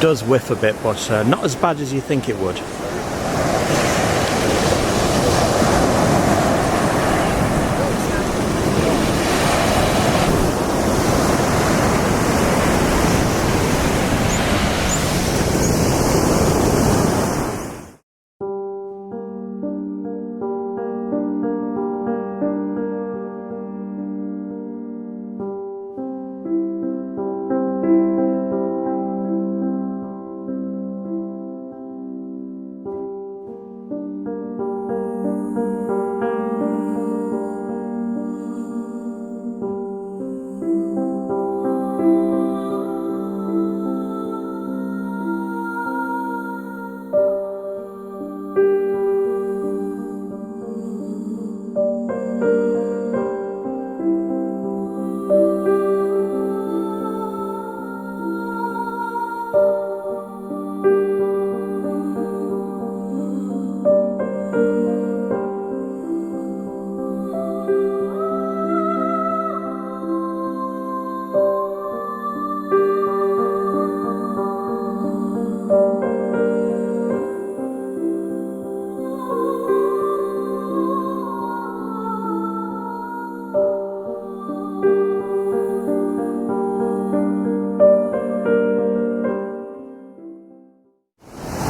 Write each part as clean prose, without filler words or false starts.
does whiff a bit, but not as bad as you think it would.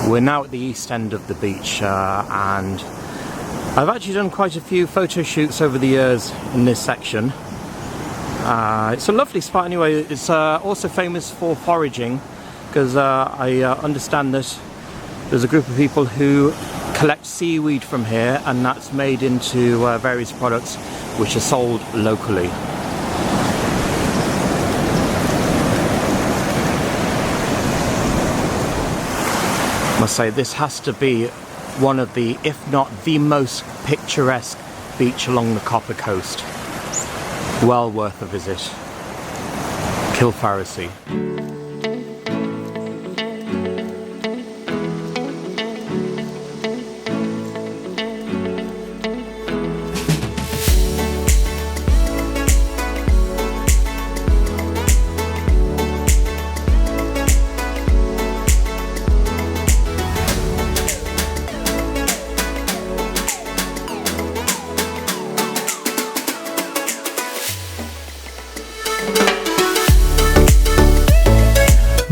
We're now at the east end of the beach, and I've actually done quite a few photo shoots over the years in this section. It's a lovely spot anyway. It's also famous for foraging, because I understand that there's a group of people who collect seaweed from here, and that's made into various products which are sold locally. I must say, this has to be one of the, if not the most picturesque beach along the Copper Coast. Well worth a visit. Kilfarrasy.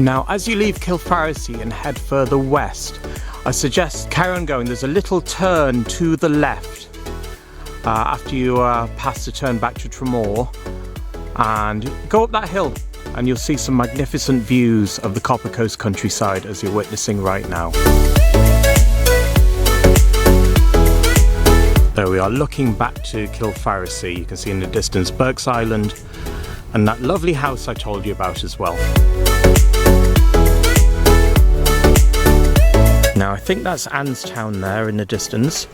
Now, as you leave Kilfarrasy and head further west, I suggest carry on going. There's a little turn to the left after you pass the turn back to Tramore, and go up that hill and you'll see some magnificent views of the Copper Coast countryside as you're witnessing right now. There we are, looking back to Kilfarrasy. You can see in the distance Burke's Island and that lovely house I told you about as well. Now, I think that's Annestown there in the distance.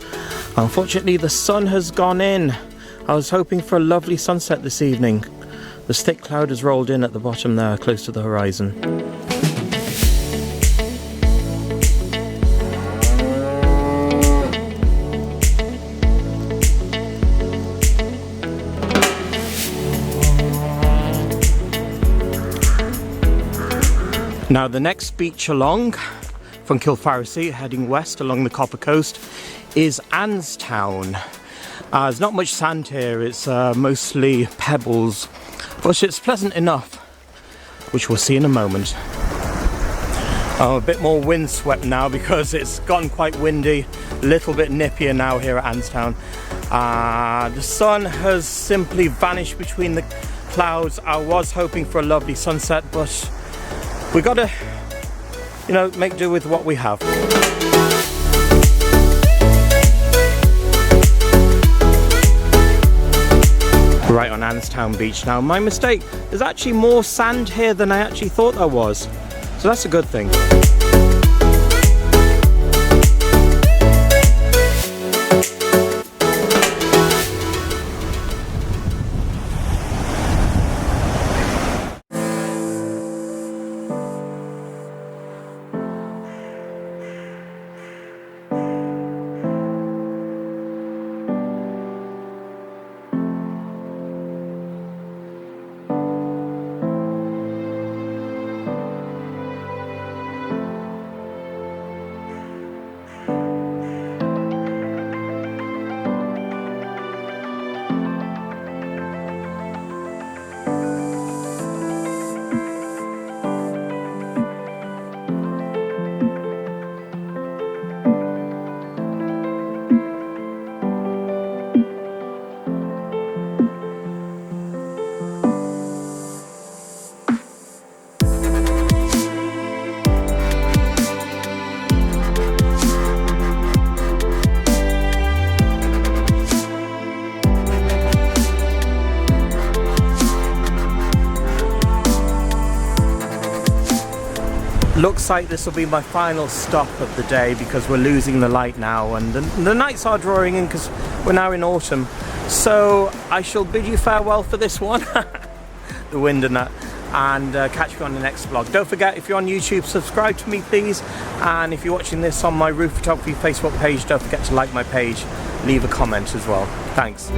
Unfortunately, the sun has gone in. I was hoping for a lovely sunset this evening. This thick cloud has rolled in at the bottom there, close to the horizon. Now, the next beach along from Kilfarrasy, heading west along the Copper Coast, is Annestown. There's not much sand here, it's mostly pebbles, but it's pleasant enough, which we'll see in a moment. I'm a bit more windswept now because it's gotten quite windy, a little bit nippier now here at Annestown. The sun has simply vanished between the clouds. I was hoping for a lovely sunset, but we gotta, you know, make do with what we have. Right on Annestown Beach now. My mistake, there's actually more sand here than I actually thought there was. So that's a good thing. Looks like this will be my final stop of the day because we're losing the light now, and the nights are drawing in because we're now in autumn. So I shall bid you farewell for this one, the wind and that, and catch you on the next vlog. Don't forget, if you're on YouTube, subscribe to me please, and if you're watching this on my roof photography Facebook page, don't forget to like my page, leave a comment as well. Thanks.